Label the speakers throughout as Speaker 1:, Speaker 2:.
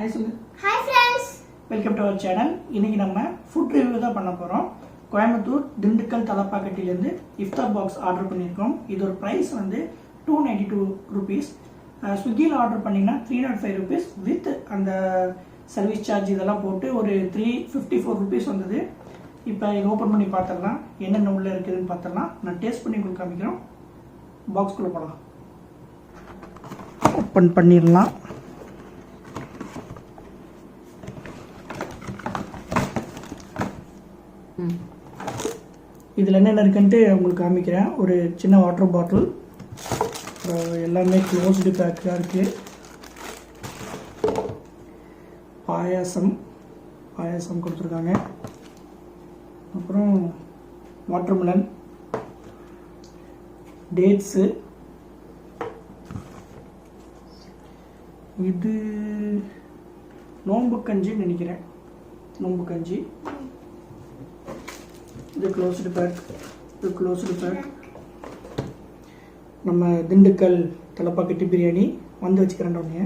Speaker 1: Hi சொல்லு.
Speaker 2: Hi friends.
Speaker 1: Welcome to our channel. இன்னைக்கு நம்ம food review தான் பண்ண போறோம். கோயம்புத்தூர் திண்டுக்கல் தலப்பாக்கட்டில இருந்து iftar box ஆர்டர் பண்ணிருக்கோம். இதோட பிரைஸ் வந்து 292 rupees. ஸ்விக்கில ஆர்டர் பண்ணீங்கன்னா 305 rupees with அந்த சர்வீஸ் சார்ஜ் இதெல்லாம் போட்டு ஒரு 354 rupees வந்தது. இப்போ இதை ஓபன் பண்ணி பார்த்தறலாம். என்னென்ன உள்ள இருக்குதுன்னு பார்த்தறலாம். நான் டேஸ்ட் பண்ணி உங்களுக்கு காமிக்கிறேன். பாக்ஸ் குள்ள போலாம். ஓபன் பண்ணிரலாம். இதில் என்னென்ன இருக்குன்ட்டு உங்களுக்கு காமிக்கிறேன். ஒரு சின்ன வாட்டர் பாட்டில், எல்லாமே க்ளோஸ்டு பேக்காக இருக்குது. பாயாசம் கொடுத்துருக்காங்க. அப்புறம் வாட்டர்மெலன், டேட்ஸு, இது நோம்பு கஞ்சின்னு நினைக்கிறேன். நோம்பு கஞ்சி. இது க்ளோஸ்டு பேக். நம்ம திண்டுக்கல் தலப்பாக்கட்டி பிரியாணி வந்து வச்சுக்கிறேன். உடனே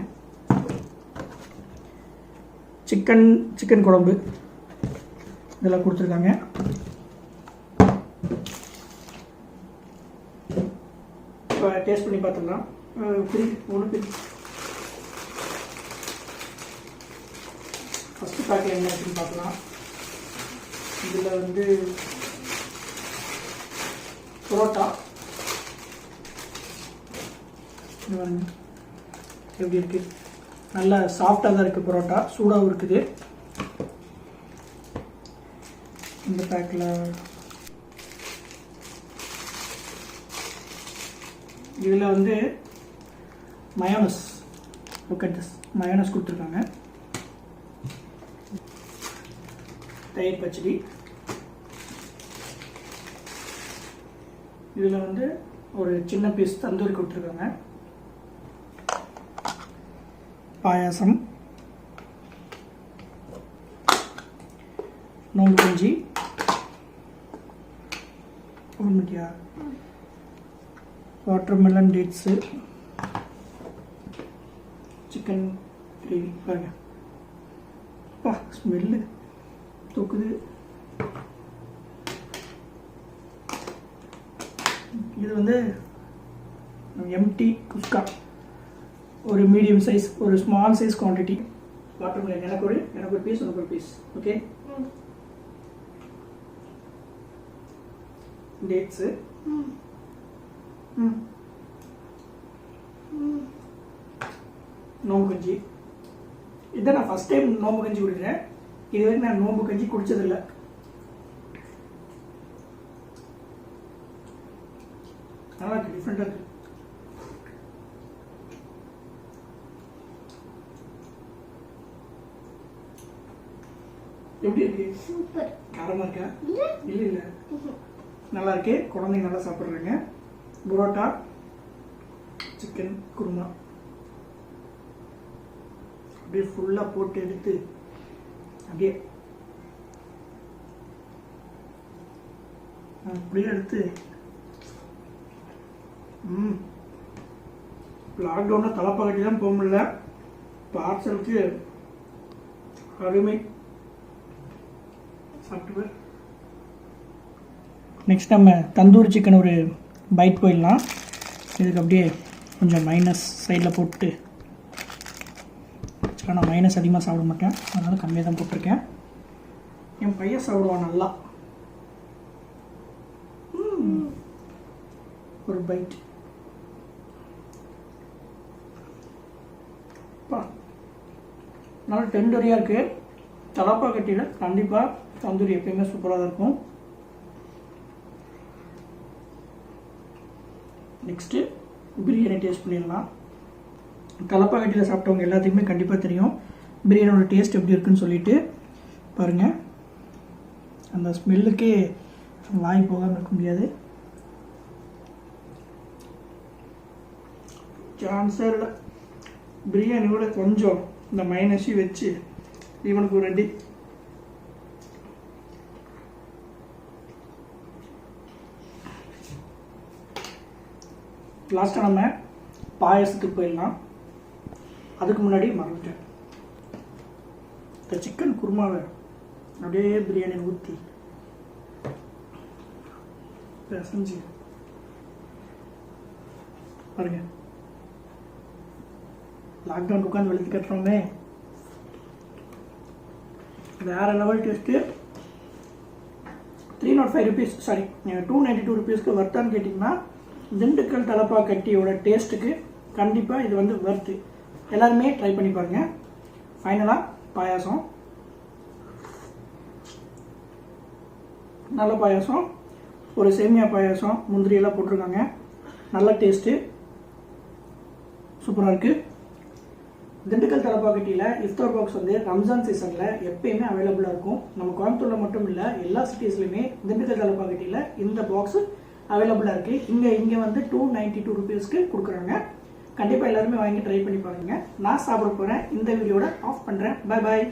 Speaker 1: சிக்கன் குழம்பு இதெல்லாம் கொடுத்துருக்காங்க. இப்போ டேஸ்ட் பண்ணி பார்த்துடலாம். ஃபஸ்ட்டு பேக்கில் என்ன இருக்குன்னு பார்க்கலாம். இதில் வந்து புரோட்டா எப்படி இருக்குது, நல்லா சாஃப்டாக தான் இருக்குது. புரோட்டா சூடாகவும் இருக்குது. இந்த பேக்கில் இதில் வந்து மயோனஸ் கொடுத்துருக்காங்க. தயிர் பச்சடி. இதில் வந்து ஒரு சின்ன பீஸ் தந்தூரி கொடுத்துருக்காங்க. பாயாசம், நோம்பு கஞ்சி, வாட்டர்மெலன், டேட்ஸு, சிக்கன் கிரேவி. பாருங்க, ஸ்மெல்லு தூக்குது. இது வந்து எம்டி குஸ்கா, ஒரு மீடியம் சைஸ், ஒரு ஸ்மால் சைஸ் குவான்டிட்டி. வாட்டர்மெலன் எனக்கு ஒரு பீஸ், உனக்கு ஒரு பீஸ். ஓகே. டேட்ஸு, நோம்பு கஞ்சி. இதை நான் ஃபர்ஸ்ட் டைம் நோம்பு கஞ்சி குடிக்கிறேன். இது வரைக்கும் நான் நோம்பு கஞ்சி குடிச்சதில்லை. நல்லா இருக்கு, டிஃப்ரெண்டாக இருக்கு. எப்படி இருக்கு?
Speaker 2: சூப்பர்.
Speaker 1: காரமா இருக்கா? இல்ல நல்லா இருக்கு. குழந்தைங்க நல்லா சாப்பிட்றாங்க. புரோட்டா, சிக்கன் குருமா அப்படியே ஃபுல்லாக போட்டு எடுத்து அப்படியே எடுத்து லாக்டவுனில் தலப்பாக்கட்டி தான் போக முடியல. பார்சலுக்கு அருமை. சாப்பிட்டு நெக்ஸ்ட் நம்ம தந்தூரி சிக்கன் ஒரு பைட் போயிடலாம். இதுக்கு அப்படியே கொஞ்சம் மைனஸ் சைடில் போட்டு, நான் மைனஸ் அதிகமாக சாப்பிட மாட்டேன், அதனால் கம்மியாக தான் போட்டிருக்கேன். என் பையன் சாப்பிடுவான் நல்லா. ஒரு பைட். நல்லா டெண்டரியாக இருக்குது. தலப்பாக்கட்டியில் கண்டிப்பாக தந்தூரி எப்பயுமே சூப்பராக தான் இருக்கும். நெக்ஸ்ட்டு பிரியாணி டேஸ்ட் பண்ணிடலாம். தலப்பாக்கட்டியில் சாப்பிட்டவங்க எல்லாத்துக்குமே கண்டிப்பாக தெரியும் பிரியாணியோட டேஸ்ட் எப்படி இருக்குன்னு சொல்லிட்டு. பாருங்கள், அந்த ஸ்மெல்லுக்கே வாய் போகாமல் இருக்க முடியாது. சான்ஸே இல்லை. பிரியாணியோட கொஞ்சம் இந்த மைனஸி வச்சு இவனுக்கு ஒரு ரெடி. லாஸ்ட்டாக நம்ம பாயசத்துக்கு போயிடலாம். அதுக்கு முன்னாடி மறந்துட்டேன், இந்த சிக்கன் குருமாவை அப்படியே பிரியாணி ஊற்றி பிசைஞ்சு பாருங்க. லாக்டவுன் உட்காந்து வெளுத்து கட்டுறோமே, வேற லெவல் டேஸ்ட்டு. 305 rupees, சாரி 292 rupeesக்கு வர்த்தான்னு கேட்டிங்கன்னா திண்டுக்கல் தலப்பாக்கட்டியோட டேஸ்ட்டுக்கு கண்டிப்பாக இது வந்து வர்த்து. எல்லாருமே ட்ரை பண்ணி பாருங்க. ஃபைனலாக பாயாசம், நல்ல பாயாசம், ஒரு சேமியா பாயாசம், முந்திரியெல்லாம் போட்டிருக்காங்க. நல்ல டேஸ்ட்டு, சூப்பராக இருக்குது. திண்டுக்கல் தலப்பாக்கட்டியில் இஃப்தார் பாக்ஸ் வந்து ரம்ஜான் சீசனில் எப்பயுமே அவைலபிளாக இருக்கும். நம்ம கோயம்புத்தூரில் மட்டும் இல்லை, எல்லா சிட்டிஸ்லையுமே திண்டுக்கல் தலப்பாக்கட்டியில் இந்த பாக்ஸ் அவைலபிளாக இருக்குது. இங்கே வந்து 292 rupeesக்கு கொடுக்குறாங்க. கண்டிப்பாக எல்லாருமே வாங்கி ட்ரை பண்ணி பாருங்க. நான் சாப்பிட போகிறேன். இந்த வீடியோட ஆஃப் பண்ணுறேன். பாய் பாய்.